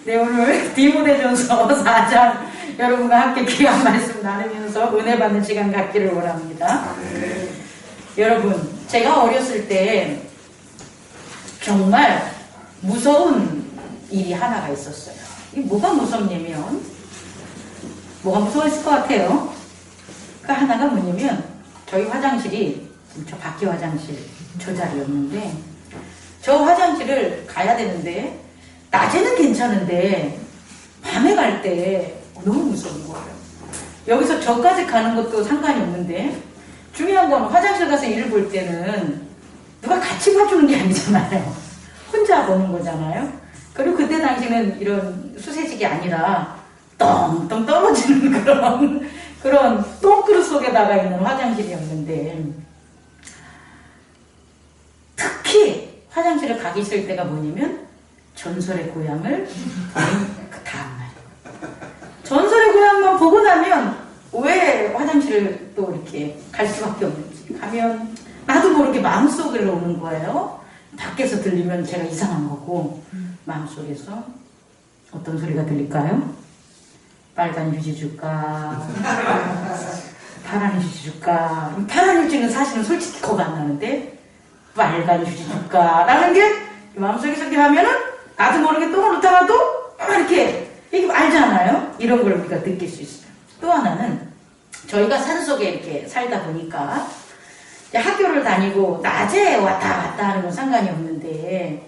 네, 오늘 디모데전서 4장 여러분과 함께 귀한 말씀 나누면서 은혜 받는 시간 갖기를 원합니다. 네. 여러분, 제가 어렸을 때 정말 무서운 일이 하나가 있었어요. 이 뭐가 무섭냐면, 뭐가 무서웠을 것 같아요? 그 하나가 뭐냐면, 저희 화장실이 저 밖에 화장실 저 자리였는데, 저 화장실을 가야 되는데 낮에는 괜찮은데 밤에 갈 때 너무 무서운 거예요. 여기서 저까지 가는 것도 상관이 없는데, 중요한 건 화장실 가서 일을 볼 때는 누가 같이 봐주는 게 아니잖아요. 혼자 보는 거잖아요. 그리고 그때 당시는 이런 수세식이 아니라 똥똥 떨어지는 그런 똥그릇 속에다가 있는 화장실이었는데, 특히 화장실을 가기 싫을 때가 뭐냐면 전설의 고향을 그 다음날 전설의 고향만 보고 나면 왜 화장실을 또 이렇게 갈 수밖에 없는지, 가면 나도 모르게 마음속으로 오는 거예요. 밖에서 들리면 제가 이상한 거고, 마음속에서 어떤 소리가 들릴까요? 빨간 휴지 줄까? 파란 휴지 줄까? 파란 휴지는 사실은 솔직히 겁 안 나는데, 빨간 휴지 줄까? 라는 게 마음속에서 이렇게 하면은 나도 모르게 똥을 놓다가도 이렇게 이게 알잖아요. 이런 걸 우리가 느낄 수 있어요. 또 하나는 저희가 산속에 이렇게 살다 보니까 이제 학교를 다니고 낮에 왔다 갔다 하는 건 상관이 없는데,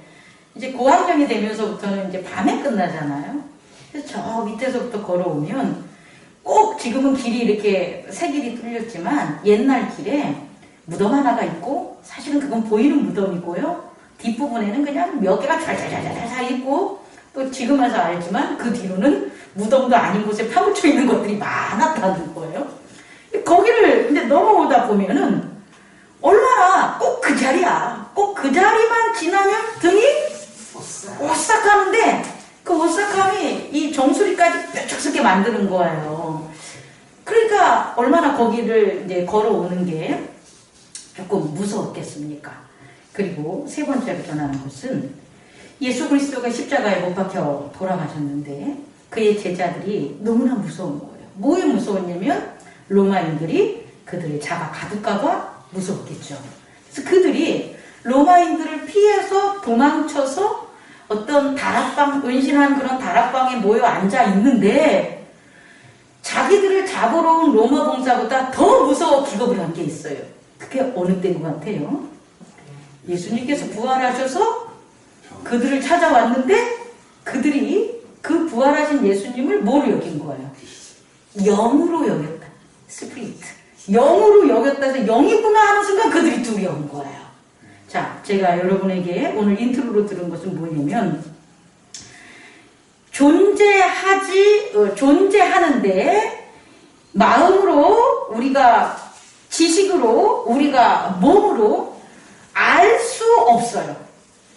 이제 고학년이 되면서부터는 이제 밤에 끝나잖아요. 그래서 저 밑에서부터 걸어오면 꼭, 지금은 길이 이렇게 새 길이 뚫렸지만 옛날 길에 무덤 하나가 있고, 사실은 그건 보이는 무덤이고요, 뒷부분에는 그냥 몇 개가 잘잘잘잘 있고, 또 지금 와서 알지만 그 뒤로는 무덤도 아닌 곳에 파묻혀 있는 것들이 많았다는 거예요. 거기를 근데 넘어오다 보면은 얼마나 꼭 그 자리야. 꼭 그 자리만 지나면 등이 오싹하는데, 그 오싹함이 이 정수리까지 뾰족스럽게 만드는 거예요. 그러니까 얼마나 거기를 이제 걸어오는 게 조금 무서웠겠습니까? 그리고 세 번째로 전하는 것은, 예수 그리스도가 십자가에 못 박혀 돌아가셨는데 그의 제자들이 너무나 무서운 거예요. 뭐에 무서웠냐면 로마인들이 그들을 잡아 가둘까봐 무서웠겠죠. 그래서 그들이 로마인들을 피해서 도망쳐서 어떤 다락방, 은신한 그런 다락방에 모여 앉아 있는데, 자기들을 잡으러 온 로마 봉사보다 더 무서워 기겁을 한 게 있어요. 그게 어느 때인 것 같아요? 예수님께서 부활하셔서 그들을 찾아왔는데, 그들이 그 부활하신 예수님을 뭐로 여긴 거예요? 영으로 여겼다. 스피리트. 영으로 여겼다 해서 영이구나 하는 순간 그들이 두려운 거예요. 자, 제가 여러분에게 오늘 인트로로 들은 것은 뭐냐면, 존재하는데 마음으로, 우리가 지식으로, 우리가 몸으로 알 수 없어요.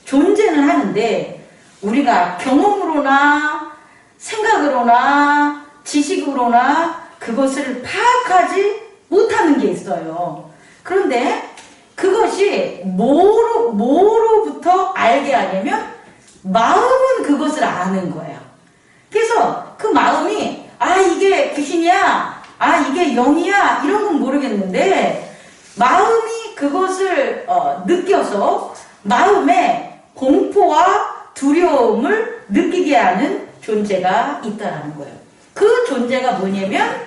존재는 하는데 우리가 경험으로나 생각으로나 지식으로나 그것을 파악하지 못하는 게 있어요. 그런데 그것이 뭐로부터 알게 하냐면 마음은 그것을 아는 거예요. 그래서 그 마음이, 아 이게 귀신이야, 아 이게 영이야, 이런 건 모르겠는데 마음이 그것을 느껴서 마음에 공포와 두려움을 느끼게 하는 존재가 있다라는 거예요. 그 존재가 뭐냐면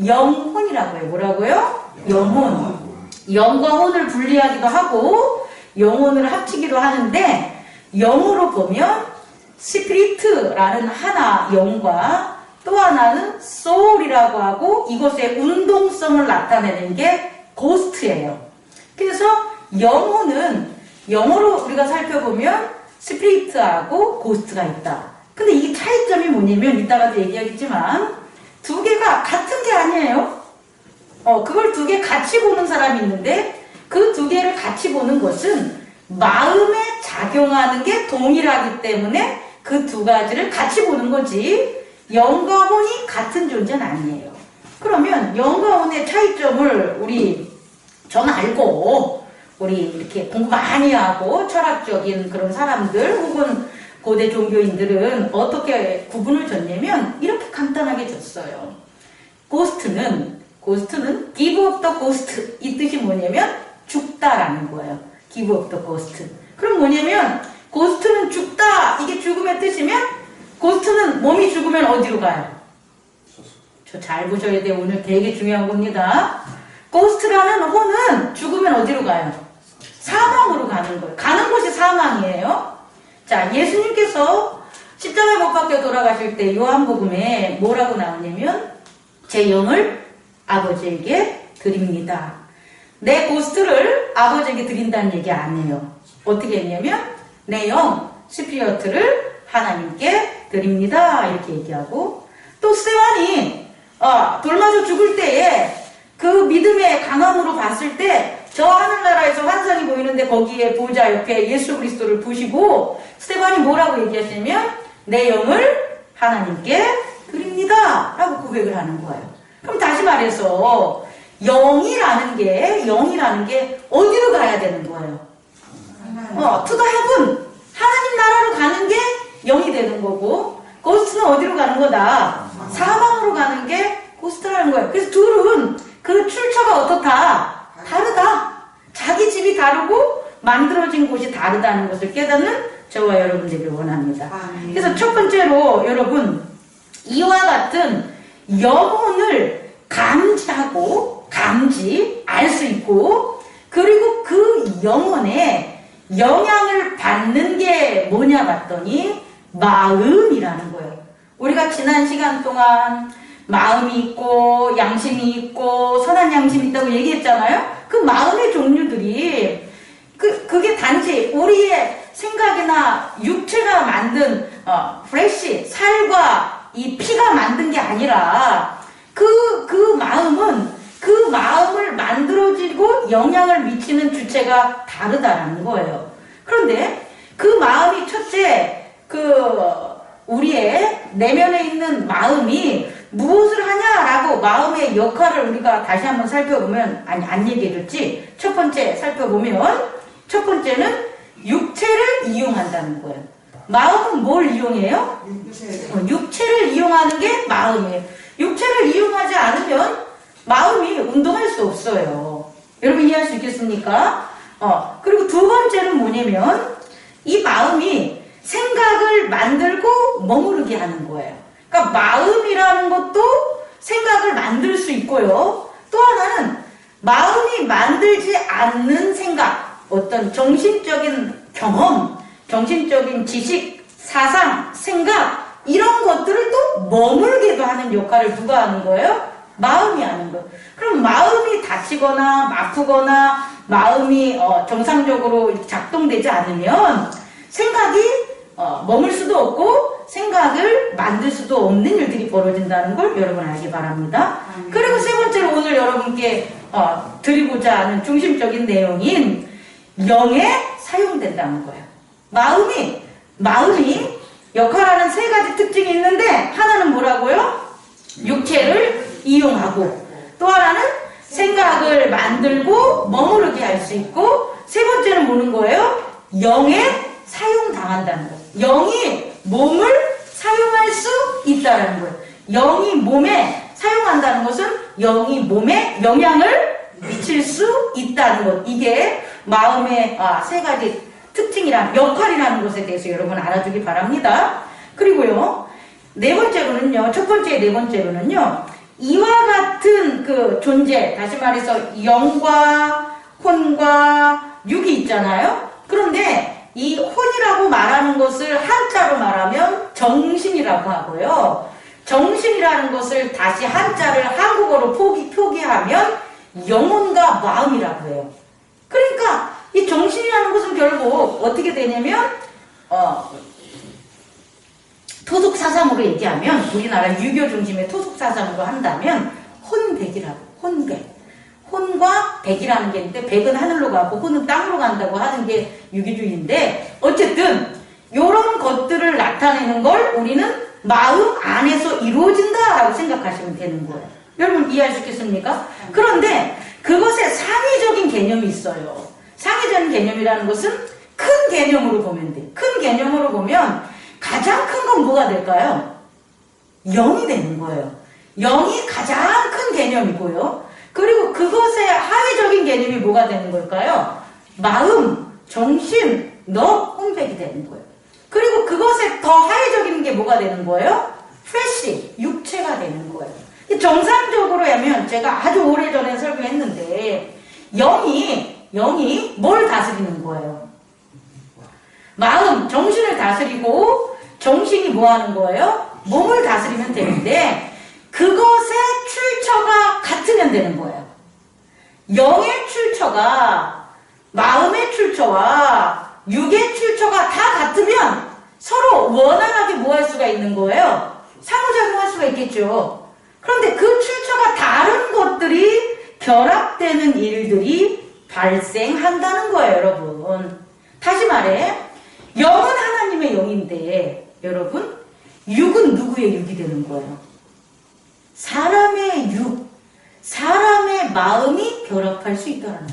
영혼이라고 해요. 뭐라고요? 영혼. 영과 혼을 분리하기도 하고 영혼을 합치기도 하는데, 영으로 보면 스피리트라는 하나 영과, 또 하나는 소울이라고 하고, 이것의 운동성을 나타내는 게 고스트예요. 그래서 영혼은 영어로 우리가 살펴보면 스피리트하고 고스트가 있다. 근데 이게 차이점이 뭐냐면, 이따가도 얘기하겠지만 두 개가 같은 게 아니에요. 그걸 두 개 같이 보는 사람이 있는데, 그 두 개를 같이 보는 것은 마음에 작용하는 게 동일하기 때문에 그 두 가지를 같이 보는 거지, 영과 혼이 같은 존재는 아니에요. 그러면 영과 혼의 차이점을 저는 알고, 우리 이렇게 공부 많이 하고 철학적인 그런 사람들, 혹은 고대 종교인들은 어떻게 구분을 줬냐면 이렇게 간단하게 줬어요. 고스트는 give up the ghost, 이 뜻이 뭐냐면 죽다라는 거예요. give up the ghost. 그럼 뭐냐면 고스트는 죽다, 이게 죽음의 뜻이면 고스트는 몸이 죽으면 어디로 가요? 저 잘 보셔야 돼요. 오늘 되게 중요한 겁니다. 고스트라는 혼은 죽으면 어디로 가요? 사망으로 가는 거예요. 가는 곳이 사망이에요. 자, 예수님께서 십자가에 못 박혀 돌아가실 때 요한복음에 뭐라고 나오냐면 제 영을 아버지에게 드립니다. 내 고스트를 아버지에게 드린다는 얘기 안 해요. 어떻게 했냐면 내 영, 스피리어트를 하나님께 드립니다. 이렇게 얘기하고, 또 스테반이 돌 맞아 죽을 때에 그 믿음의 강함으로 봤을 때 저 하늘나라에서 환상이 보이는데 거기에 보좌 옆에 예수 그리스도를 보시고 스테반이 뭐라고 얘기하시냐면 내 영을 하나님께 드립니다 라고 고백을 하는 거예요. 그럼 다시 말해서 영이라는 게 어디로 가야 되는 거예요? to the heaven, 하나님 나라로 가는 게 영이 되는 거고, 고스트는 어디로 가는 거다? 사망으로 가는 게 고스트라는 거예요. 그래서 둘은 그 출처가 어떻다? 다르다. 자기 집이 다르고 만들어진 곳이 다르다는 것을 깨닫는 저와 여러분들이 원합니다. 그래서 첫 번째로 여러분, 이와 같은 영혼을 감지하고 알 수 있고, 그리고 그 영혼에 영향을 받는 게 뭐냐 봤더니 마음이라는 거예요. 우리가 지난 시간 동안 마음이 있고 양심이 있고 선한 양심이 있다고 얘기했잖아요. 그 마음의 종류들이 그게 단지 우리의 생각이나 육체가 만든 플래시, 살과 이 피가 만든 게 아니라 그 마음은 그 마음을 만들어지고 영향을 미치는 주체가 다르다라는 거예요. 그런데 그 마음이 첫째, 우리의 내면에 있는 마음이 무엇을 하냐라고 마음의 역할을 우리가 다시 한번 살펴보면, 안 얘기해줬지? 첫 번째 살펴보면, 첫 번째는 육체를 이용한다는 거예요. 마음은 뭘 이용해요? 육체를 이용하는 게 마음이에요. 육체를 이용하지 않으면 마음이 운동할 수 없어요. 여러분 이해할 수 있겠습니까? 그리고 두 번째는 뭐냐면 이 마음이 생각을 만들고 머무르게 하는 거예요. 그러니까 마음이라는 것도 생각을 만들 수 있고요. 또 하나는 마음이 만들지 않는 생각, 어떤 정신적인 경험, 정신적인 지식, 사상, 생각, 이런 것들을 또 머물게도 하는 역할을 누가 하는 거예요? 마음이 하는 거예요. 그럼 마음이 다치거나 아프거나 마음이 정상적으로 작동되지 않으면 생각이 머물 수도 없고 생각을 만들 수도 없는 일들이 벌어진다는 걸 여러분 알기 바랍니다. 그리고 세 번째로 오늘 여러분께 드리고자 하는 중심적인 내용인 영에 사용된다는 거예요. 마음이 역할하는 세 가지 특징이 있는데, 하나는 뭐라고요? 육체를 이용하고, 또 하나는 생각을 만들고 머무르게 할 수 있고, 세 번째는 뭐는 거예요? 영에 사용당한다는 거예요. 영이 몸을 사용할 수 있다는 거예요. 영이 몸에 사용한다는 것은 영이 몸에 영향을 미칠 수 있다는 것. 이게 마음의 세 가지 역할이라는 것에 대해서 여러분 알아두기 바랍니다. 그리고요, 첫 번째 네 번째로는요, 이와 같은 그 존재, 다시 말해서 영과 혼과 육이 있잖아요. 그런데 이 혼이라고 말하는 것을 한자로 말하면 정신이라고 하고요. 정신이라는 것을 다시 한자를 한국어로 표기하면 영혼과 마음이라고 해요. 그러니까 이 정신이라는 것은 결국 어떻게 되냐면 토속사상으로 얘기하면, 우리나라 유교 중심의 토속사상으로 한다면 혼백이라고, 혼백. 혼과 백이라는 게 있는데, 백은 하늘로 가고 혼은 땅으로 간다고 하는 게 유교주의인데, 어쨌든 이런 것들을 나타내는 걸 우리는 마음 안에서 이루어진다라고 생각하시면 되는 거예요. 여러분 이해할 수 있겠습니까? 그런데 그것에 상위적인 개념이 있어요. 상위적인 개념이라는 것은 큰 개념으로 보면 돼. 큰 개념으로 보면 가장 큰 건 뭐가 될까요? 영이 되는 거예요. 영이 가장 큰 개념이고요. 그리고 그것의 하위적인 개념이 뭐가 되는 걸까요? 마음, 정신, 너, 혼백이 되는 거예요. 그리고 그것의 더 하위적인 게 뭐가 되는 거예요? 플래시, 육체가 되는 거예요. 정상적으로 하면 제가 아주 오래전에 설교했는데 영이 뭘 다스리는 거예요? 마음, 정신을 다스리고 정신이 뭐 하는 거예요? 몸을 다스리면 되는데 그것의 출처가 같으면 되는 거예요. 영의 출처가 마음의 출처와 육의 출처가 다 같으면 서로 원활하게 뭐 할 수가 있는 거예요? 상호작용할 수가 있겠죠. 그런데 그 출처가 다른 것들이 결합되는 일들이 발생한다는 거예요, 여러분. 다시 말해, 영은 하나님의 영인데, 여러분, 육은 누구의 육이 되는 거예요? 사람의 육, 사람의 마음이 결합할 수 있다는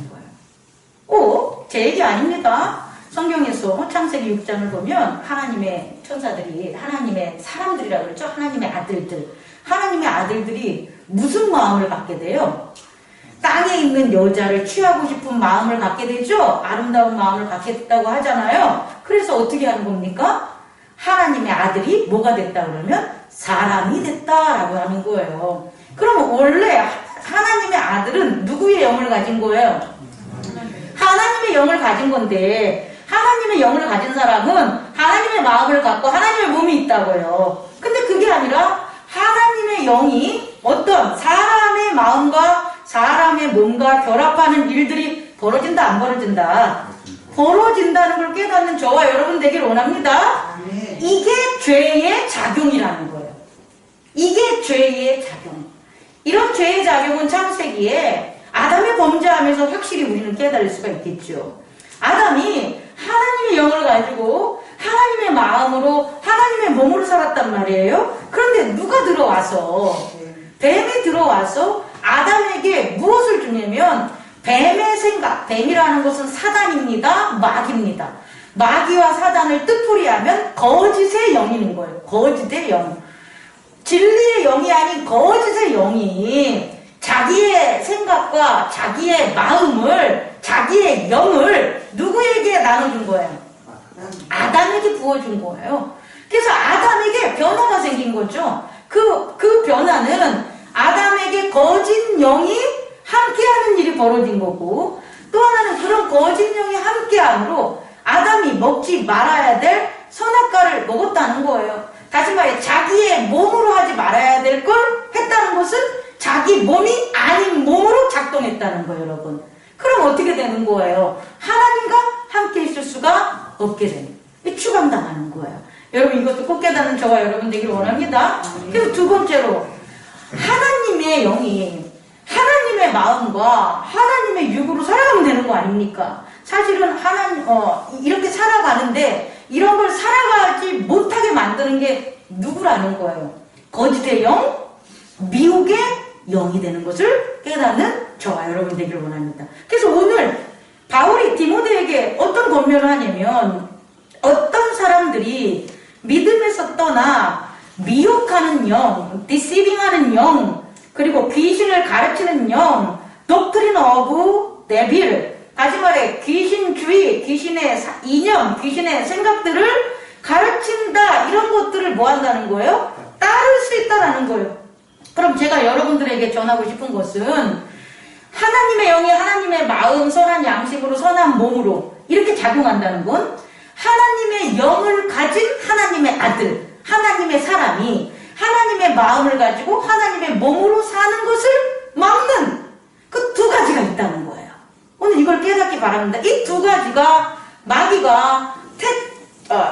거예요. 제 얘기 아닙니다. 성경에서 창세기 6장을 보면 하나님의 천사들이, 하나님의 사람들이라고 그랬죠? 하나님의 아들들이 무슨 마음을 갖게 돼요? 땅에 있는 여자를 취하고 싶은 마음을 갖게 되죠? 아름다운 마음을 갖게 됐다고 하잖아요. 그래서 어떻게 하는 겁니까? 하나님의 아들이 뭐가 됐다 그러면 사람이 됐다라고 하는 거예요. 그럼 원래 하나님의 아들은 누구의 영을 가진 거예요? 하나님의 영을 가진 건데 하나님의 영을 가진 사람은 하나님의 마음을 갖고 하나님의 몸이 있다고요. 근데 그게 아니라 하나님의 영이 어떤 사람의 마음과 사람의 몸과 결합하는 일들이 벌어진다 안 벌어진다? 벌어진다는 걸 깨닫는 저와 여러분 되길 원합니다. 이게 죄의 작용이라는 거예요. 이게 죄의 작용. 이런 죄의 작용은 창세기에 아담이 범죄하면서 확실히 우리는 깨달을 수가 있겠죠. 아담이 하나님의 영을 가지고 하나님의 마음으로 하나님의 몸으로 살았단 말이에요. 그런데 누가 들어와서 뱀이 들어와서 아담에게 무엇을 주냐면 뱀의 생각, 뱀이라는 것은 사단입니다. 마귀입니다. 마귀와 사단을 뜻풀이하면 거짓의 영인 거예요. 거짓의 영. 진리의 영이 아닌 거짓의 영이 자기의 생각과 자기의 마음을, 자기의 영을 누구에게 나눠준 거예요? 아담에게 부어준 거예요. 그래서 아담에게 변화가 생긴 거죠. 그 변화는 아담에게 거짓 영이 함께하는 일이 벌어진 거고, 또 하나는 그런 거짓 영이 함께함으로 아담이 먹지 말아야 될 선악과를 먹었다는 거예요. 다시 말해 자기의 몸으로 하지 말아야 될 걸 했다는 것은 자기 몸이 아닌 몸으로 작동했다는 거예요, 여러분. 그럼 어떻게 되는 거예요? 하나님과 함께 있을 수가 없게 되는, 추방당하는 거예요. 여러분 이것도 꼭 깨닫는 저와 여러분 되기를 원합니다. 그리고 두 번째로 하나님의 영이 하나님의 마음과 하나님의 육으로 살아가면 되는 거 아닙니까? 사실은 이렇게 살아가는데 이런 걸 살아가지 못하게 만드는 게 누구라는 거예요? 거짓의 영, 미혹의 영이 되는 것을 깨닫는 저와 여러분 되기를 원합니다. 그래서 오늘 바울이 디모데에게 어떤 권면을 하냐면, 어떤 사람들이 믿음에서 떠나 미혹하는 영, 디시빙하는 영, 그리고 귀신을 가르치는 영, doctrine of devil, 다시 말해 귀신주의, 귀신의 이념, 귀신의 생각들을 가르친다, 이런 것들을 뭐 한다는 거예요? 따를 수 있다라는 거예요. 그럼 제가 여러분들에게 전하고 싶은 것은 하나님의 영이 하나님의 마음, 선한 양심으로, 선한 몸으로 이렇게 작용한다는 건 하나님의 영을 가진 하나님의 아들, 하나님의 사람이 하나님의 마음을 가지고 하나님의 몸으로 사는 것을 막는 그 두 가지가 있다는 거예요. 오늘 이걸 깨닫기 바랍니다. 이 두 가지가 마귀가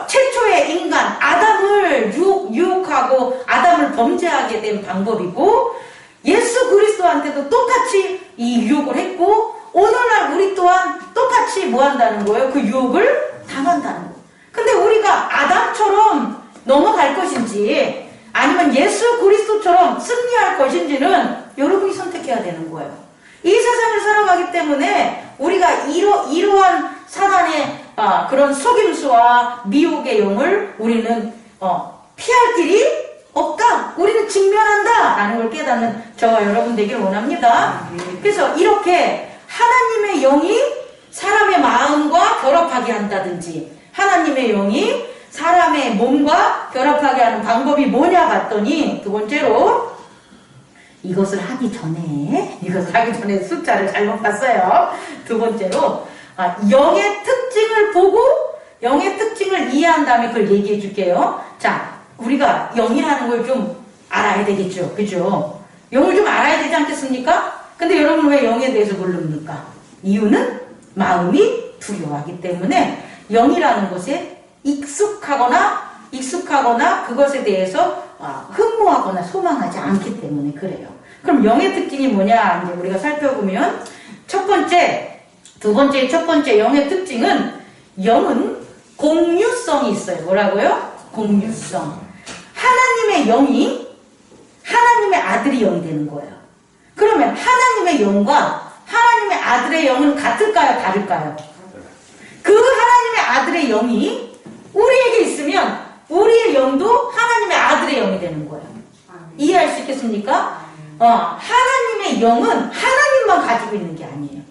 최초의 인간 아담을 유혹하고 아담을 범죄하게 된 방법이고, 예수 그리스도한테도 똑같이 이 유혹을 했고, 오늘날 우리 또한 똑같이 뭐 한다는 거예요? 그 유혹을 당한다는 거예요. 근데 우리가 아담처럼 넘어갈 것인지 아니면 예수 그리스도처럼 승리할 것인지는 여러분이 선택해야 되는 거예요. 이 세상을 살아가기 때문에 우리가 이러한 사단의 그런 속임수와 미혹의 영을 우리는 피할 길이 없다. 우리는 직면한다. 라는 걸 깨닫는 저와 여러분 되길 원합니다. 그래서 이렇게 하나님의 영이 사람의 마음과 결합하게 한다든지 하나님의 영이 사람의 몸과 결합하게 하는 방법이 뭐냐 봤더니 두 번째로 이것을 하기 전에 숫자를 잘못 봤어요. 두 번째로 영의 특징을 보고 영의 특징을 이해한 다음에 그걸 얘기해 줄게요. 자, 우리가 영이라는 걸 좀 알아야 되겠죠. 그죠? 영을 좀 알아야 되지 않겠습니까? 근데 여러분 왜 영에 대해서 모릅니까? 이유는 마음이 두려워하기 때문에 영이라는 것에 익숙하거나 그것에 대해서 흠모하거나 소망하지 않기 때문에 그래요. 그럼 영의 특징이 뭐냐 이제 우리가 살펴보면 첫 번째 영의 특징은 영은 공유성이 있어요. 뭐라고요? 공유성. 하나님의 영이 하나님의 아들이 영이 되는 거예요. 그러면 하나님의 영과 하나님의 아들의 영은 같을까요? 다를까요? 그 하나님의 아들의 영이 우리에게 있으면 우리의 영도 하나님의 아들의 영이 되는 거예요. 이해할 수 있겠습니까? 하나님의 영은 하나님만 가지고 있는 게 아니에요.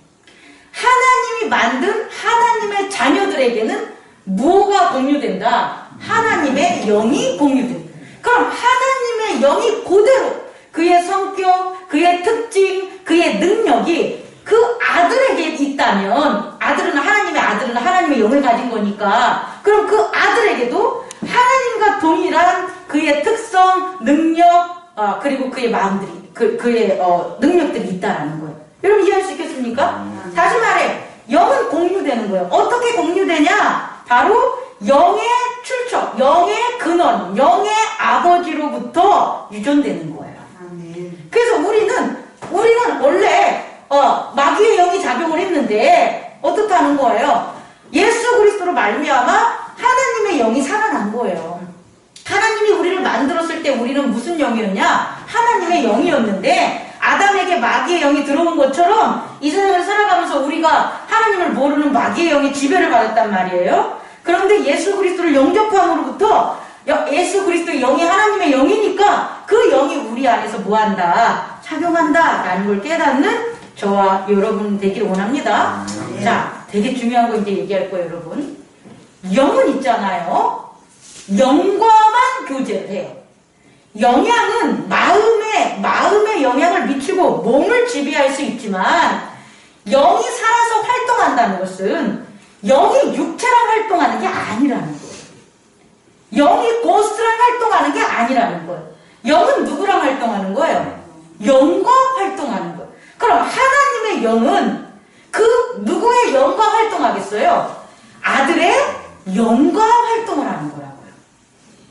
하나님이 만든 하나님의 자녀들에게는 뭐가 공유된다? 하나님의 영이 공유된다. 그럼 하나님의 영이 그대로 그의 성격, 그의 특징, 그의 능력이 그 아들에게 있다면 아들은 하나님의 영을 가진 거니까 그럼 그 아들에게도 하나님과 동일한 그의 특성, 능력, 그리고 그의 마음들이 그의 능력들이 있다라는 거예요. 여러분 이해할 수 있겠습니까? 다시 말해 영은 공유되는 거예요. 어떻게 공유되냐? 바로 영의 출처, 영의 근원, 영의 아버지로부터 유전되는 거예요. 그래서 우리는 원래 마귀의 영이 작용을 했는데 어떻다는 거예요? 예수 그리스도로 말미암아 하나님의 영이 살아난 거예요. 하나님이 우리를 만들었을 때 우리는 무슨 영이었냐? 하나님의 영이었는데 아담에게 마귀의 영이 들어온 것처럼 이 세상을 살아가면서 우리가 하나님을 모르는 마귀의 영이 지배를 받았단 말이에요. 그런데 예수 그리스도를 영접함으로부터 예수 그리스도의 영이 하나님의 영이니까 그 영이 우리 안에서 뭐한다? 작용한다 라는 걸 깨닫는 저와 여러분 되길 원합니다. 자, 되게 중요한 거 이제 얘기할 거예요, 여러분. 영은 있잖아요. 영과만 교제를 해요. 영향은 마음에 영향을 미치고 몸을 지배할 수 있지만 영이 살아서 활동한다는 것은 영이 육체랑 활동하는 게 아니라는 거예요. 영이 고스트랑 활동하는 게 아니라는 거예요. 영은 누구랑 활동하는 거예요? 영과 활동하는 거예요. 그럼 하나님의 영은 그 누구의 영과 활동하겠어요? 아들의 영과 활동을 하는 거라고요.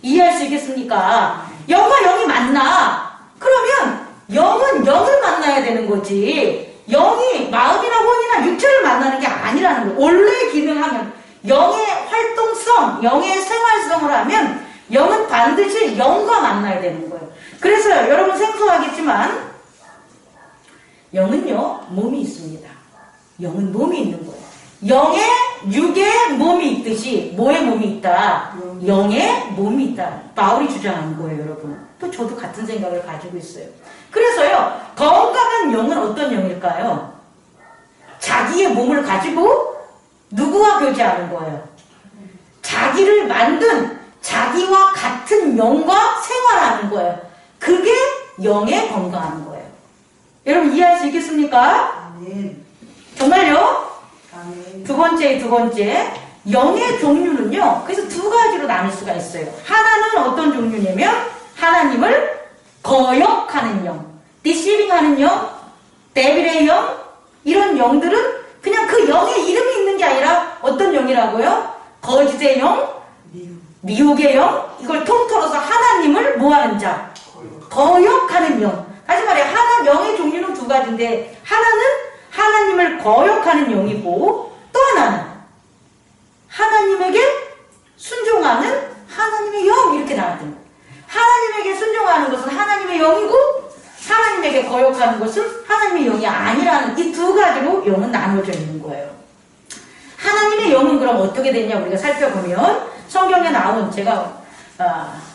이해할 수 있겠습니까? 영과 영이 만나. 그러면 영은 영을 만나야 되는 거지. 영이 마음이나 혼이나 육체를 만나는 게 아니라는 거예요. 원래 기능하면 영의 활동성, 영의 생활성을 하면 영은 반드시 영과 만나야 되는 거예요. 그래서 여러분 생소하겠지만 영은요 몸이 있습니다. 영은 몸이 있는 거예요. 영의 육의 몸이 있듯이 뭐의 몸이 있다? 영의 몸이 있다. 바울이 주장하는 거예요, 여러분. 또 저도 같은 생각을 가지고 있어요. 그래서요, 건강한 영은 어떤 영일까요? 자기의 몸을 가지고 누구와 교제하는 거예요? 자기를 만든 자기와 같은 영과 생활하는 거예요. 그게 영의 건강한 거예요. 여러분 이해할 수 있겠습니까? 정말요? 두 번째 영의 종류는요 그래서 두 가지로 나눌 수가 있어요. 하나는 어떤 종류냐면 하나님을 거역하는 영, 디시빙하는 영, 데빌의 영, 이런 영들은 그냥 그 영의 이름이 있는 게 아니라 어떤 영이라고요? 거짓의 영, 미혹의 영, 이걸 통틀어서 하나님을 뭐하는 자? 거역하는 영. 다시 말해 영의 종류는 두 가지인데 하나는 하나님을 거역하는 영이고 또 하나는 하나님에게 순종하는 하나님의 영, 이렇게 나왔던 거예요. 하나님에게 순종하는 것은 하나님의 영이고 하나님에게 거역하는 것은 하나님의 영이 아니라는 이 두 가지로 영은 나눠져 있는 거예요. 하나님의 영은 그럼 어떻게 되냐 우리가 살펴보면 성경에 나온 제가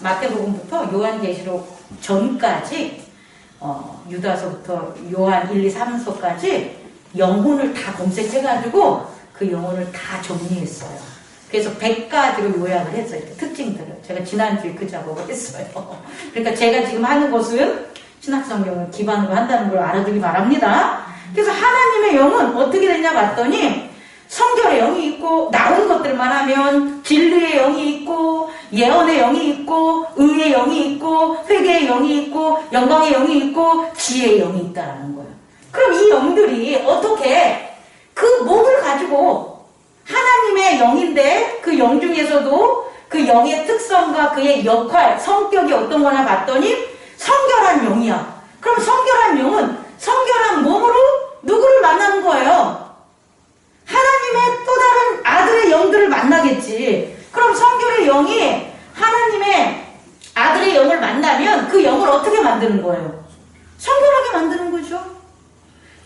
마태복음부터 요한계시록 전까지 유다서부터 요한 1, 2, 3서까지 영혼을 다 검색해가지고 그 영혼을 다 정리했어요. 그래서 100가지로 요약을 했어요. 특징들을. 제가 지난주에 그 작업을 했어요. 그러니까 제가 지금 하는 것은 신학성경을 기반으로 한다는 걸 알아두기 바랍니다. 그래서 하나님의 영은 어떻게 되냐 봤더니 성결의 영이 있고 나온 것들만 하면 진리의 영이 있고 예언의 영이 있고 의의 영이 있고 회개의 영이 있고 영광의 영이 있고 지혜의 영이 있다라는 거예요. 그럼 이 영들이 어떻게 그 몸을 가지고 하나님의 영인데 그 영 중에서도 그 영의 특성과 그의 역할, 성격이 어떤 거나 봤더니 성결한 영이야. 그럼 성결한 영은 성결한 몸으로 누구를 만나는 거예요? 하나님의 또 다른 아들의 영들을 만나겠지. 그럼 성결의 영이 하나님의 아들의 영을 만나면 그 영을 어떻게 만드는 거예요? 성결하게 만드는 거죠.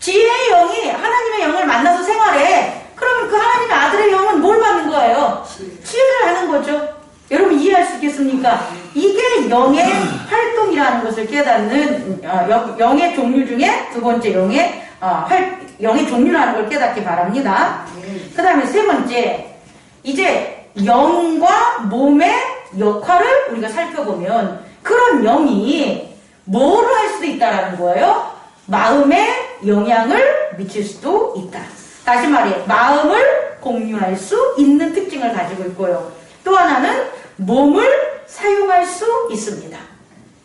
지혜의 영이 하나님의 영을 만나서 생활해. 그러면 그 하나님의 아들의 영은 뭘 받는 거예요? 지혜를 하는 거죠. 여러분 이해할 수 있겠습니까? 이게 영의 활동이라는 것을 깨닫는 영의 종류 중에 두 번째 영의 종류라는 걸 깨닫기 바랍니다. 그 다음에 세 번째, 이제 영과 몸의 역할을 우리가 살펴보면 그런 영이 뭐를 할 수도 있다라는 거예요? 마음에 영향을 미칠 수도 있다. 다시 말해 마음을 공유할 수 있는 특징을 가지고 있고요. 또 하나는 몸을 사용할 수 있습니다.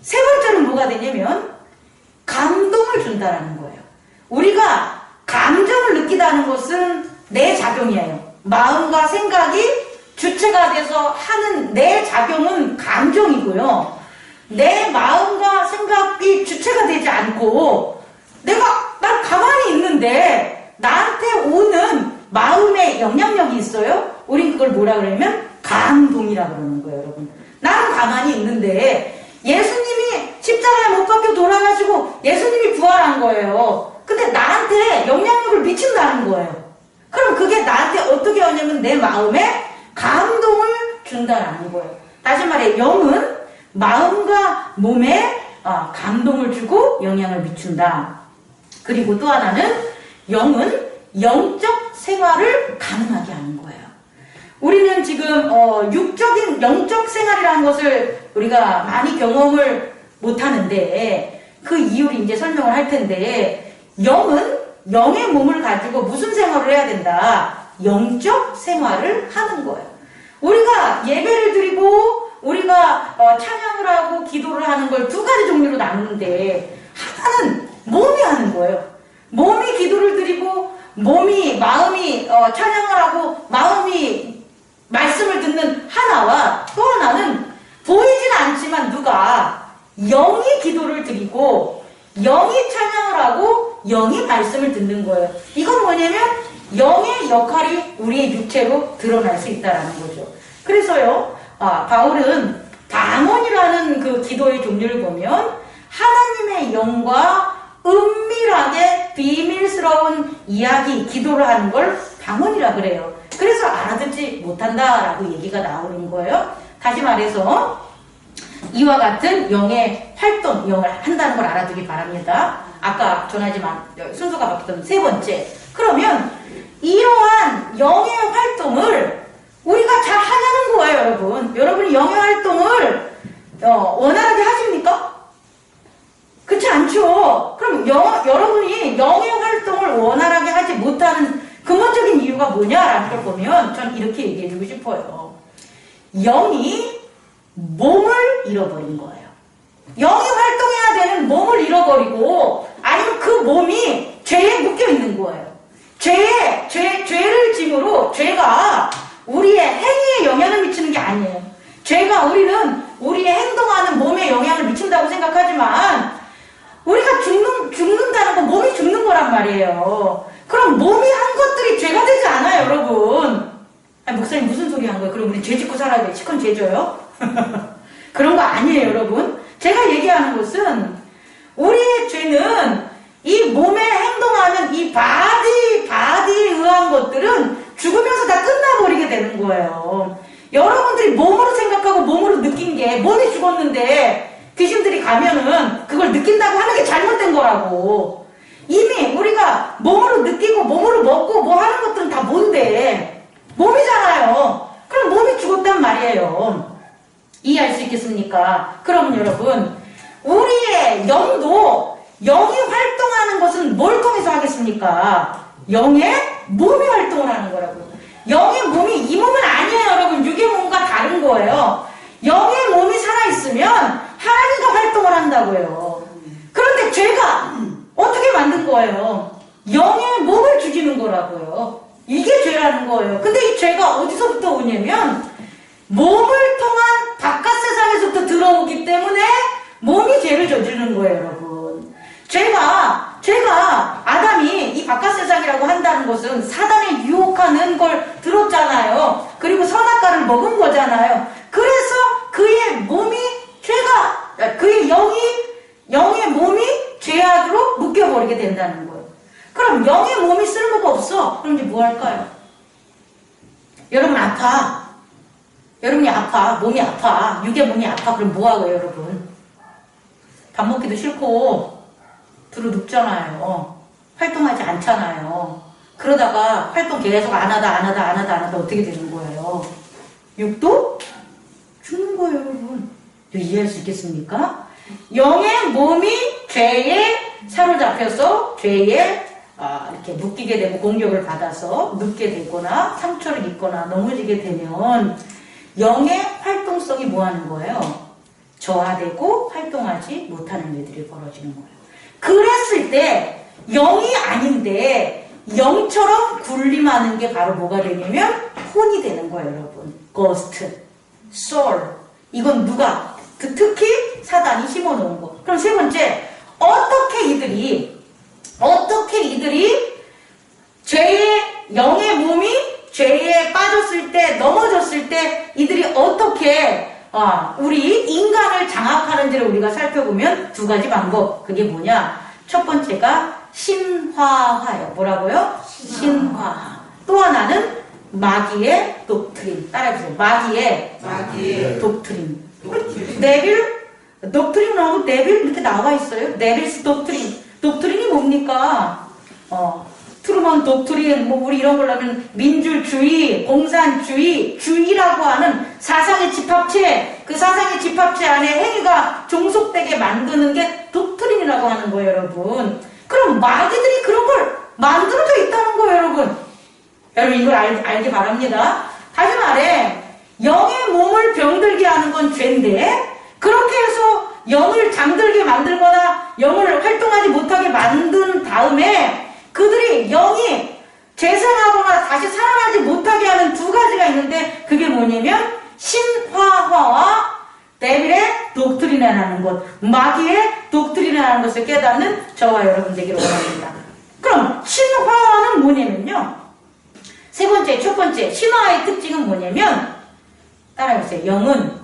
세 번째는 뭐가 되냐면 감동을 준다라는 거예요. 우리가 감정을 느끼다는 것은 내 작용이에요. 마음과 생각이 주체가 돼서 하는 내 작용은 감정이고요. 내 마음과 생각이 주체가 되지 않고 난 가만히 있는데 나한테 오는 마음의 영향력이 있어요. 우린 그걸 뭐라 그러냐면 감동이라 그러는 거예요, 여러분. 나는 가만히 있는데 예수님이 십자가에 못 박혀 돌아가시고 예수님이 부활한 거예요. 근데 나한테 영향력을 미친다는 거예요. 그럼 그게 나한테 어떻게 하냐면 내 마음에 감동을 준다라는 거예요. 다시 말해 영은 마음과 몸에 감동을 주고 영향을 미춘다. 그리고 또 하나는 영은 영적 생활을 가능하게 하는 거예요. 우리는 지금 육적인 영적 생활이라는 것을 우리가 많이 경험을 못하는데 그 이유를 이제 설명을 할 텐데 영은 영의 몸을 가지고 무슨 생활을 해야 된다? 영적 생활을 하는 거예요. 우리가 예배를 드리고 우리가 찬양을 하고 기도를 하는 걸 두 가지 종류로 나누는데 하나는 몸이 하는 거예요. 몸이 기도를 드리고 마음이 찬양을 하고 마음이 말씀을 듣는 하나와 또 하나는 보이진 않지만 누가 영이 기도를 드리고 영이 찬양을 하고 영이 말씀을 듣는 거예요. 이건 뭐냐면 영의 역할이 우리의 육체로 드러날 수 있다는 거죠. 그래서요, 바울은 방언이라는 그 기도의 종류를 보면 하나님의 영과 은밀하게 비밀스러운 이야기, 기도를 하는 걸 방언이라 그래요. 그래서 알아듣지 못한다라고 얘기가 나오는 거예요. 다시 말해서 이와 같은 영의 활동, 영을 한다는 걸 알아두기 바랍니다. 아까 전하지만 순서가 바뀌었던 세 번째. 그러면 이러한 영의 활동을 우리가 잘 하냐는 거예요, 여러분. 여러분이 영의 활동을 원활하게 하십니까? 그렇지 않죠. 그럼 여러분이 영의 활동을 원활하게 하지 못하는 근본적인 이유가 뭐냐라는 걸 보면 전 이렇게 얘기해주고 싶어요. 영이 몸을 잃어버린 거예요. 영이 활동해야 되는 몸을 잃어버리고 아니면 그 몸이 죄에 묶여있는 거예요. 죄를 짐으로 죄가 우리의 행위에 영향을 미치는 게 아니에요. 죄가 우리의 행동하는 몸에 영향을 미친다고 생각하지만 우리가 죽는다는 건 몸이 죽는 거란 말이에요. 그럼 몸이 한 것들이 죄가 되지 않아요, 여러분. 목사님 무슨 소리 한 거예요? 그럼 우리 죄 짓고 살아야 돼. 치권 죄져요? 그런 거 아니에요, 여러분. 제가 얘기하는 것은 우리의 죄는 이 몸에 행동하는 이 바디에 의한 것들은 죽으면서 다 끝나버리게 되는 거예요. 여러분들이 몸으로 생각하고 몸으로 느낀 게 몸이 죽었는데 귀신들이 가면은 그걸 느낀다고 하는 게 잘못된 거라고. 이미 우리가 몸으로 느끼고 몸으로 먹고 뭐 하는 것들은 다 뭔데? 몸이잖아요. 그럼 몸이 죽었단 말이에요. 이해할 수 있겠습니까? 그러면 여러분, 우리의 영도 영이 활동하는 것은 뭘 통해서 하겠습니까? 영의 몸이 활동을 하는 거라고. 영의 몸이 이 몸은 아니에요, 여러분. 육의 몸과 다른 거예요. 영의 몸이 살아있으면 하나님과 활동을 한다고요. 그런데 죄가 어떻게 만든 거예요? 영의 몸을 죽이는 거라고요. 이게 죄라는 거예요. 근데 이 죄가 어디서부터 오냐면 몸을 통한 바깥 세상에서부터 들어오기 때문에 몸이 죄를 저지르는 거예요, 여러분. 죄가 아담이 이 바깥 세상이라고 한다는 것은 사단의 유혹하는 걸 들었잖아요. 그리고 선악과를 먹은 거잖아요. 그래서 그의 몸이 그의 영의 몸이 죄악으로 묶여버리게 된다는 거예요. 그럼 영의 몸이 쓸모가 없어. 그럼 이제 뭐 할까요? 여러분 아파. 여러분이 아파. 몸이 아파. 육의 몸이 아파. 그럼 뭐 하고요, 여러분? 밥 먹기도 싫고 들어 눕잖아요. 활동하지 않잖아요. 그러다가 활동 계속 안 하다 어떻게 되는 거예요? 육도 죽는 거예요, 여러분. 이해할 수 있겠습니까? 영의 몸이 죄에 사로잡혀서 죄에 이렇게 묶이게 되고 공격을 받아서 눕게 되거나 상처를 입거나 넘어지게 되면 영의 활동성이 뭐 하는 거예요? 저하되고 활동하지 못하는 일들이 벌어지는 거예요. 그랬을 때 영이 아닌데 영처럼 군림하는 게 바로 뭐가 되냐면 혼이 되는 거예요, 여러분. Ghost, Soul. 이건 누가? 특히 사단이 심어놓은 거. 그럼 세 번째, 어떻게 이들이 죄의 영의 몸이 죄에 빠졌을 때, 넘어졌을 때 이들이 어떻게 우리 인간을 장악하는지를 우리가 살펴보면 두 가지 방법. 그게 뭐냐? 첫 번째가 신화화예요. 뭐라고요? 신화화. 또 하나는 마귀의 독트린. 따라해보세요. 마귀의 독트린. 독트린하고 데빌 이렇게 나와 있어요. 데빌스 독트린. 독트린이 뭡니까? 트루먼 독트린, 뭐 우리 이런 걸로 하면 민주주의, 공산주의, 주의라고 하는 사상의 집합체, 그 사상의 집합체 안에 행위가 종속되게 만드는 게 독트린이라고 하는 거예요, 여러분. 그럼 마귀들이 그런 걸 만들어져 있다는 거예요, 여러분. 여러분 이걸 알기 바랍니다. 다시 말해, 영의 몸을 병들게 하는 건 죄인데, 그렇게 해서 영을 잠들게 만들거나 영을 활동하지 못하게 만든 다음에 그들이 영이 재생하거나 다시 살아나지 못하게 하는 두 가지가 있는데 그게 뭐냐면 신화화와 데빌의 독트린이라는 것, 마귀의 독트린이라는 것을 깨닫는 저와 여러분 되기를 원합니다. 그럼 신화화는 뭐냐면요, 첫 번째 신화의 특징은 뭐냐면 따라해보세요. 영은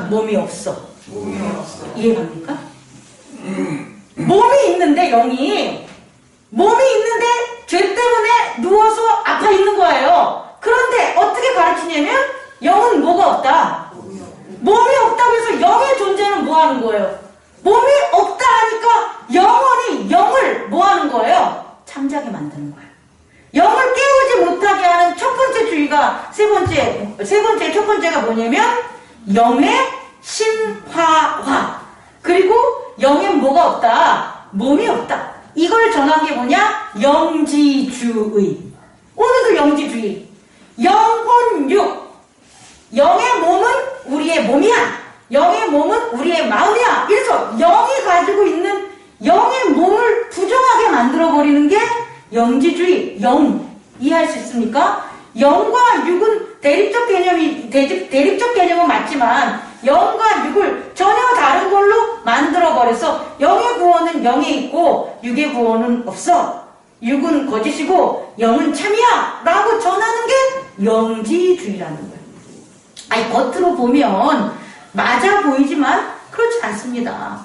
몸이 없어. 이해갑니까? 몸이 있는데 몸이 있는데 죄 때문에 누워서 아파 있는 거예요. 그런데 어떻게 가르치냐면 영은 뭐가 없다? 몸이 없다고 해서 영의 존재는 뭐 하는 거예요? 몸이 없다 하니까 영원히 영을 뭐 하는 거예요? 잠자게 만드는 거예요. 영을 깨우지 못하게 하는 첫 번째 주의가 첫 번째가 뭐냐면 영의 신화화. 그리고 영에 뭐가 없다? 몸이 없다. 이걸 전한 게 뭐냐? 영지주의. 오늘도 영지주의. 영혼육. 영의 몸은 우리의 몸이야. 영의 몸은 우리의 마음이야. 이래서 영이 가지고 있는 영의 몸을 부정하게 만들어버리는 게 영지주의. 영. 이해할 수 있습니까? 영과 육은 대립적 개념은 맞지만 영과 육을 전혀 다른 걸로 만들어버려서 영의 구원은 영에 있고 육의 구원은 없어. 육은 거짓이고 영은 참이야 라고 전하는 게 영지주의라는 거예요. 아니 겉으로 보면 맞아 보이지만 그렇지 않습니다.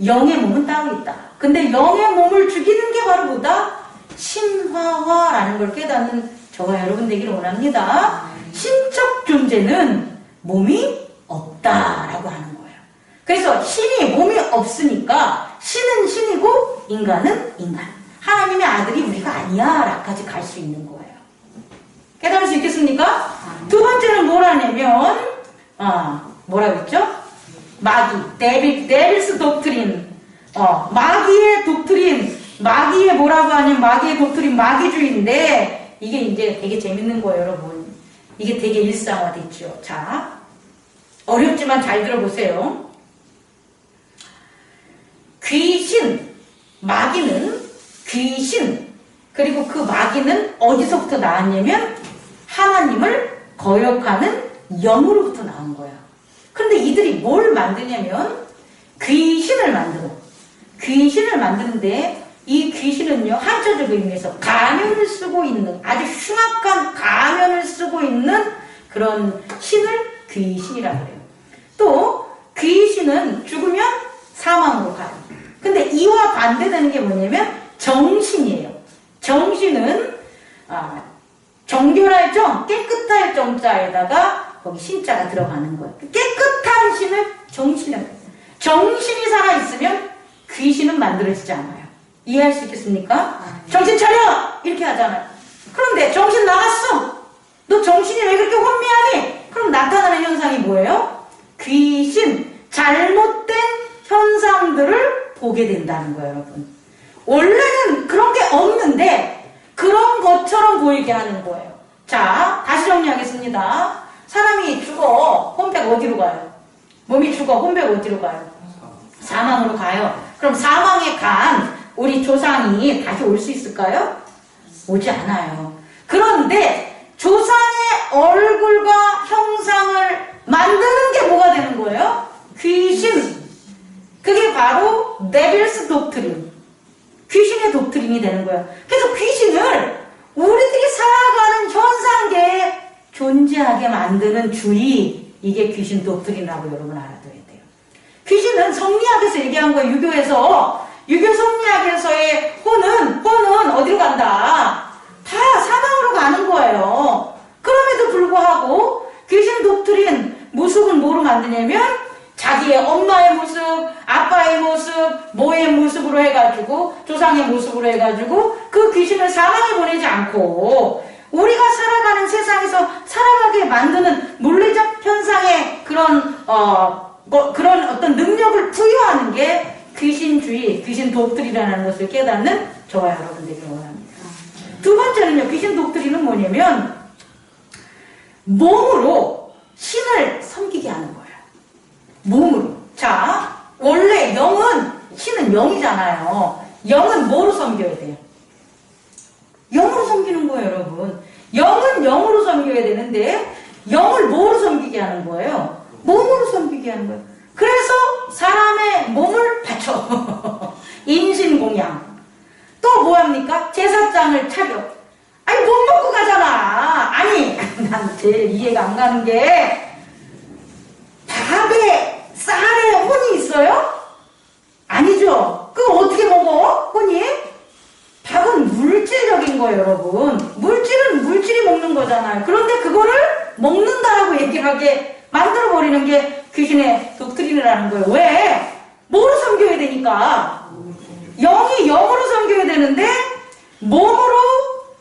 영의 몸은 따로 있다. 근데 영의 몸을 죽이는 게 바로 뭐다? 신화화라는 걸 깨닫는 저와 여러분 되기를 원합니다. 신적 존재는 몸이 없다라고 하는 거예요. 그래서 신이 몸이 없으니까 신은 신이고 인간은 인간. 하나님의 아들이 우리가 아니야 라까지 갈 수 있는 거예요. 깨달을 수 있겠습니까? 두 번째는 뭐라냐면 뭐라고 했죠? 마귀, 데빌스 독트린. 마귀의 독트린, 마귀의 뭐라고 하냐면 마귀의 독트린, 마귀주의인데 이게 이제 되게 재밌는 거예요, 여러분. 이게 되게 일상화됐죠. 자, 어렵지만 잘 들어보세요. 귀신, 마귀는 귀신, 그리고 그 마귀는 어디서부터 나왔냐면 하나님을 거역하는 영으로부터 나온 거예요. 그런데 이들이 뭘 만드냐면 귀신을 만들어. 귀신을 만드는데 이 귀신은요, 한자적 의미에서 가면을 쓰고 있는, 아주 흉악한 가면을 쓰고 있는 그런 신을 귀신이라고 그래요. 또 귀신은 죽으면 사망으로 가요. 근데 이와 반대되는 게 뭐냐면 정신이에요. 정신은 정결할 정, 깨끗할 정자에다가 거기 신자가 들어가는 거예요. 깨끗한 신을 정신이라고 해요. 정신이 살아있으면 귀신은 만들어지지 않아요. 이해할 수 있겠습니까? 정신 차려! 이렇게 하잖아요. 그런데 정신 나갔어! 너 정신이 왜 그렇게 혼미하니? 그럼 나타나는 현상이 뭐예요? 귀신, 잘못된 현상들을 보게 된다는 거예요, 여러분. 원래는 그런 게 없는데 그런 것처럼 보이게 하는 거예요. 자, 다시 정리하겠습니다. 사람이 죽어, 혼백 어디로 가요? 몸이 죽어, 혼백 어디로 가요? 사망으로 가요. 그럼 사망에 간 우리 조상이 다시 올 수 있을까요? 오지 않아요. 그런데 조상의 얼굴과 형상을 만드는 게 뭐가 되는 거예요? 귀신. 그게 바로 데빌스 독트린. 귀신의 독트린이 되는 거예요. 그래서 귀신을 우리들이 살아가는 현상계에 존재하게 만드는 주의, 이게 귀신 독트린이라고 여러분 알아둬야 돼요. 귀신은 성리학에서 얘기한 거예요. 유교 성리학에서의 혼은 어디로 간다? 다 사망으로 가는 거예요. 그럼에도 불구하고 귀신 독트린 모습은 뭐로 만드냐면 자기의 엄마의 모습, 아빠의 모습, 모의 모습으로 해가지고, 조상의 모습으로 해가지고 그 귀신을 사망에 보내지 않고 우리가 살아가는 세상에서 살아가게 만드는 물리적 현상의 그런 어떤 능력을 부여하는 게 귀신주의, 귀신 독트린이라는 것을 깨닫는 저와 여러분들이 원합니다. 두 번째는요, 귀신 독트린은 뭐냐면 몸으로 신을 섬기게 하는 거예요. 몸으로. 자, 원래 신은 영이잖아요. 영은 뭐로 섬겨야 돼요? 영으로 섬기는 거예요, 여러분. 영은 영으로 섬겨야 되는데 영을 뭐로 섬기게 하는 거예요? 몸으로 섬기게 하는 거예요. 그래서 사람의 몸을 바쳐. 인신공양. 또 뭐합니까? 제사장을 차려. 아니, 못 먹고 가잖아. 아니, 난 제일 이해가 안 가는 게 밥에 쌀에 혼이 있어요? 아니죠. 그거 어떻게 먹어? 혼이? 밥은 물질적인 거예요, 여러분. 물질은 물질이 먹는 거잖아요. 그런데 그거를 먹는다라고 얘기하게 만들어버리는 게 귀신의 독트린이라는 거예요. 왜? 뭐로 섬겨야 되니까? 영이 영으로 섬겨야 되는데 몸으로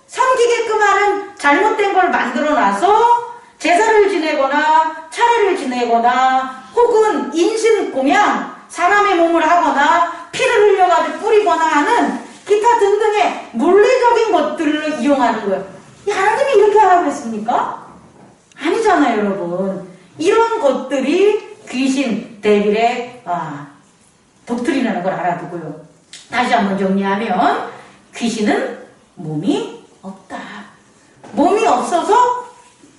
섬기게끔 하는 잘못된 걸 만들어놔서 제사를 지내거나 차례를 지내거나 혹은 인신공양, 사람의 몸을 하거나 피를 흘려가지고 뿌리거나 하는 기타 등등의 물리적인 것들을 이용하는 거예요. 하나님이 이렇게 하라고 했습니까? 아니잖아요, 여러분. 이런 것들이 귀신, 데빌의 독트린이라는 걸 알아두고요. 다시 한번 정리하면 귀신은 몸이 없다. 몸이 없어서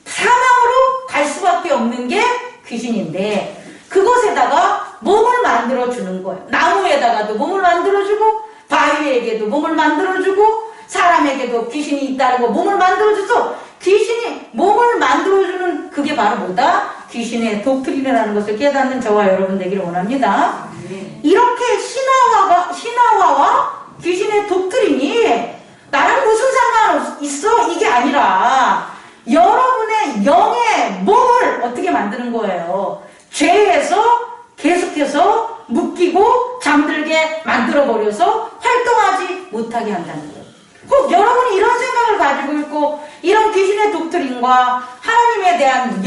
사망으로 갈 수밖에 없는 게 귀신인데 그것에다가 몸을 만들어주는 거예요. 나무에다가도 몸을 만들어주고 바위에게도 몸을 만들어주고 사람에게도 귀신이 있다는 거 몸을 만들어줘서 귀신이 몸을 만들어주는 그게 바로 뭐다? 귀신의 독트린이라는 것을 깨닫는 저와 여러분 되기를 원합니다. 이렇게 신화와 귀신의 독트린이 나랑 무슨 상관 있어? 이게 아니라 여러분의 영의 몸을 잠들게 만들어버려서 활동하지 못하게 한다는 거예요. 혹 여러분이 이런 생각을 가지고 있고 이런 귀신의 독트린과 하나님에 대한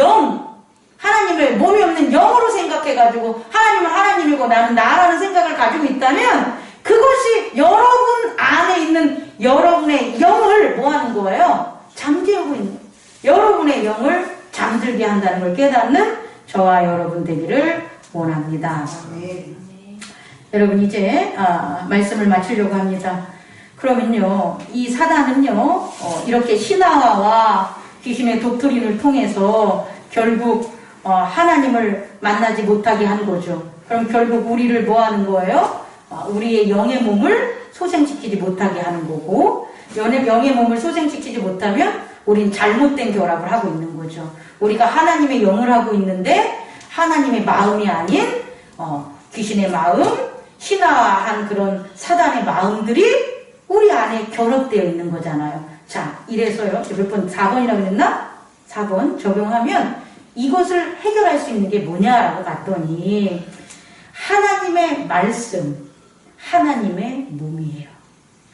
하나님을 몸이 없는 영으로 생각해가지고 하나님은 하나님이고 나는 나라는 생각을 가지고 있다면 그것이 여러분 안에 있는 여러분의 영을 뭐하는 거예요? 잠재우고 있는 거예요. 여러분의 영을 잠들게 한다는 걸 깨닫는 저와 여러분 되기를 원합니다. 네. 여러분 이제 말씀을 마치려고 합니다. 그러면요, 이 사단은요, 이렇게 신화와 귀신의 독트린을 통해서 결국 하나님을 만나지 못하게 한 거죠. 그럼 결국 우리를 뭐 하는 거예요? 우리의 영의 몸을 소생시키지 못하게 하는 거고, 영의 몸을 소생시키지 못하면 우린 잘못된 결합을 하고 있는 거죠. 우리가 하나님의 영을 하고 있는데 하나님의 마음이 아닌 귀신의 마음, 신화한 그런 사단의 마음들이 우리 안에 결합되어 있는 거잖아요. 자, 이래서요. 몇 번 4번이라고 그랬나? 4번 적용하면 이것을 해결할 수 있는 게 뭐냐라고 봤더니 하나님의 말씀, 하나님의 몸이에요.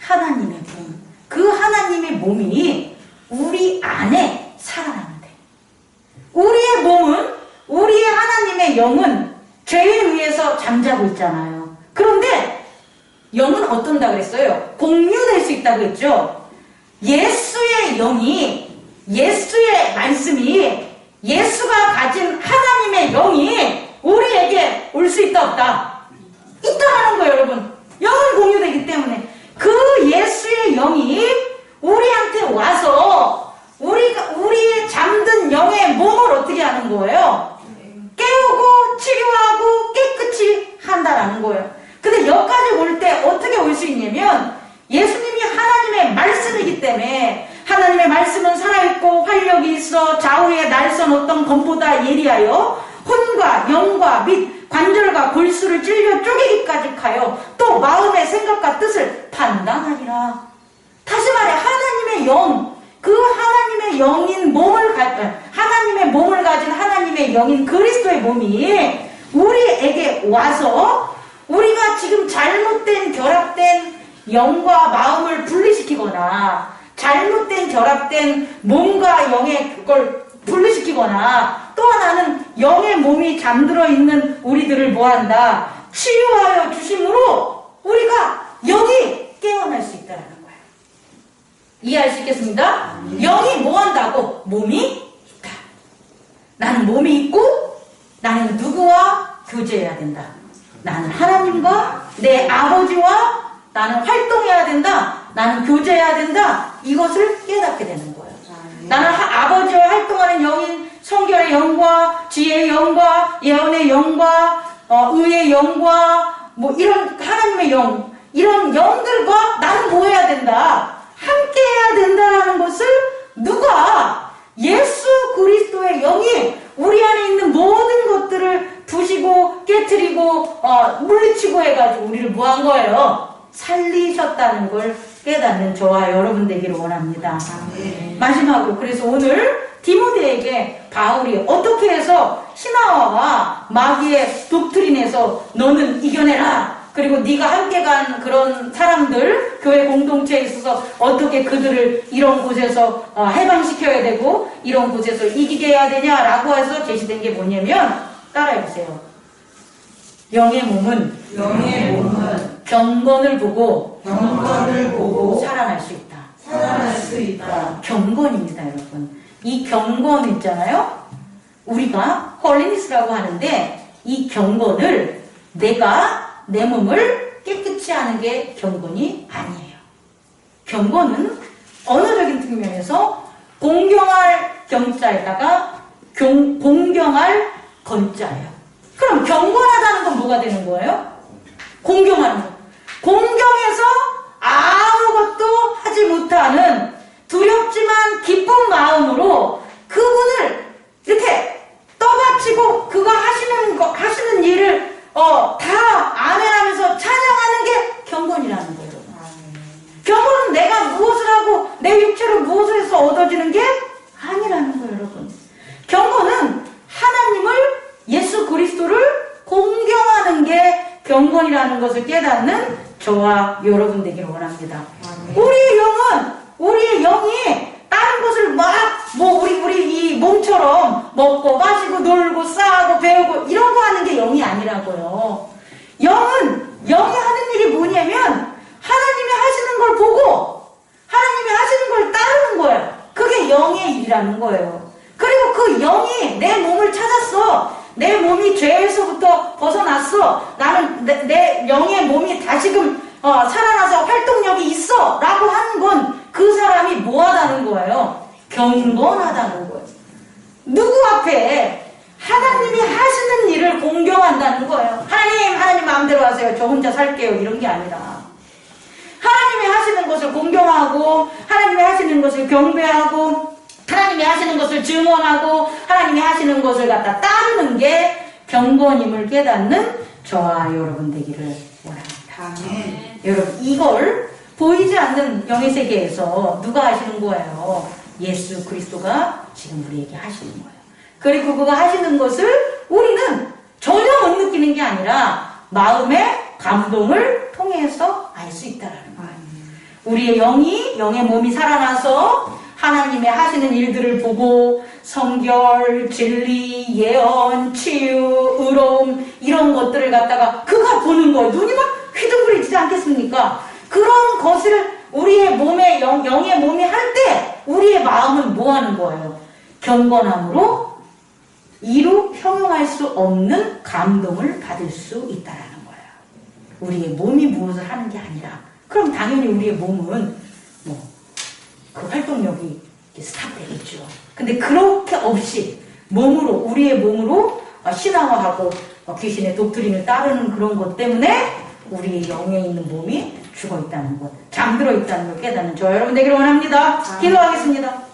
하나님의 몸. 그 하나님의 몸이 우리 안에 살아나면 돼요. 우리의 몸은, 우리의 하나님의 영은 죄에 의해서 잠자고 있잖아요. 그런데 영은 어떤다 그랬어요? 공유될 수 있다고 했죠? 예수의 영이, 예수의 말씀이, 예수가 가진 하나님의 영이 우리에게 올 수 있다 없다? 있다는 거예요, 여러분. 영은 공유되기 때문에 그 예수의 영이 우리한테 와서 우리의 잠든 영의 몸을 어떻게 하는 거예요? 깨우고 치료하고 깨끗이 한다라는 거예요. 근데 여기까지 올 때 어떻게 올 수 있냐면 예수님이 하나님의 말씀이기 때문에 하나님의 말씀은 살아있고 활력이 있어 좌우의 날선 어떤 검보다 예리하여 혼과 영과 및 관절과 골수를 찔려 쪼개기까지 가요. 또 마음의 생각과 뜻을 판단하리라. 다시 말해 하나님의 영, 그 하나님의 영인 하나님의 몸을 가진 하나님의 영인 그리스도의 몸이 우리에게 와서 우리가 지금 잘못된 결합된 영과 마음을 분리시키거나 잘못된 결합된 몸과 영의 그걸 분리시키거나 또 하나는 영의 몸이 잠들어 있는 우리들을 뭐한다? 치유하여 주심으로 우리가 영이 깨어날 수 있다는 거예요. 이해할 수 있겠습니다? 영이 뭐한다고? 몸이 있다. 나는 몸이 있고 나는 누구와 교제해야 된다. 나는 하나님과 내 아버지와 나는 활동해야 된다. 나는 교제해야 된다. 이것을 깨닫게 되는 거예요. 나는 아버지와 활동하는 영인 성결의 영과 지혜의 영과 예언의 영과 의의 영과 뭐 이런 하나님의 영, 이런 영들과 나는 뭐 해야 된다? 함께 해야 된다는 것을 누가? 예수 그리스도의 영이 우리 안에 있는 모든 것들을 부시고 깨트리고 물리치고 해가지고 우리를 뭐 한 거예요? 살리셨다는 걸 깨닫는 저와 여러분 되기를 원합니다. 마지막으로 그래서 오늘 디모데에게 바울이 어떻게 해서 신화와 마귀의 독트린에서 너는 이겨내라. 그리고 네가 함께 간 그런 사람들 교회 공동체에 있어서 어떻게 그들을 이런 곳에서 해방시켜야 되고 이런 곳에서 이기게 해야 되냐라고 해서 제시된 게 뭐냐면 따라해보세요. 영의 몸은 경건을 보고 살아날 수 있다. 경건입니다, 여러분. 이 경건 있잖아요. 우리가 홀리니스라고 하는데 이 경건을 내가 내 몸을 깨끗이 하는 게 경건이 아니에요. 경건은 언어적인 측면에서 공경할 경자에다가 공경할 건자예요. 그럼 경건하다는 건 뭐가 되는 거예요? 공경하는 거. 공경해서 아무것도 하지 못하는 두렵지만 기쁜 마음으로 그분을 이렇게 떠받치고 그가 하시는 일을 다 아멘하면서 찬양하는 게 경건이라는 거예요. 경건은 내가 무엇을 하고 내 육체로 무엇을 해서 얻어지는 게 아니라는 거예요, 여러분. 경건은 하나님을 예수 그리스도를 공경하는 게 경건이라는 것을 것을 깨닫는 저와 여러분 되기를 원합니다. 우리의 영이 다른 것을 우리 이 몸처럼 먹고 마시고 놀고 싸고 배우고 이런 거 하는 게 영이 아니라고요. 영이 하는 일이 뭐냐면 하나님이 하시는 걸 보고 하나님이 하시는 걸 따르는 거예요. 그게 영의 일이라는 거예요. 그리고 그 영이 내 몸을 찾았어. 내 몸이 죄에서부터 벗어났어. 나는 내 영의 몸이 다시금 살아나서 활동력이 있어 라고 하는 건 그 사람이 뭐하다는 거예요? 경건하다는 거예요. 누구 앞에? 하나님이 하시는 일을 공경한다는 거예요. 하나님 마음대로 하세요. 저 혼자 살게요. 이런 게 아니라 하나님이 하시는 것을 공경하고 하나님이 하시는 것을 경배하고 하나님이 하시는 것을 증언하고 하나님이 하시는 것을 갖다 따르는 게 경건임을 깨닫는 저와 여러분 되기를 원합니다. 네. 여러분 이걸 보이지 않는 영의 세계에서 누가 하시는 거예요? 예수 그리스도가 지금 우리에게 하시는 거예요. 그리고 그가 하시는 것을 우리는 전혀 못 느끼는 게 아니라 마음의 감동을 통해서 알 수 있다라는 거예요. 우리의 영의 몸이 살아나서 하나님의 하시는 일들을 보고 성결, 진리, 예언, 치유, 의로움 이런 것들을 갖다가 그가 보는 거예요. 눈이 막 휘둥그리지 않겠습니까? 그런 것을 우리의 몸에 영의 몸이 할 때 우리의 마음은 뭐 하는 거예요? 경건함으로 이루 형용할 수 없는 감동을 받을 수 있다라는 거예요. 우리의 몸이 무엇을 하는 게 아니라 그럼 당연히 우리의 몸은 그 활동력이 스탑되겠죠. 근데 그렇게 없이 우리의 몸으로 신앙화하고 귀신의 독트린을 따르는 그런 것 때문에 우리의 영에 있는 몸이 죽어 있다는 것, 잠들어 있다는 걸 깨닫는 저 여러분 되기를 원합니다. 기도하겠습니다.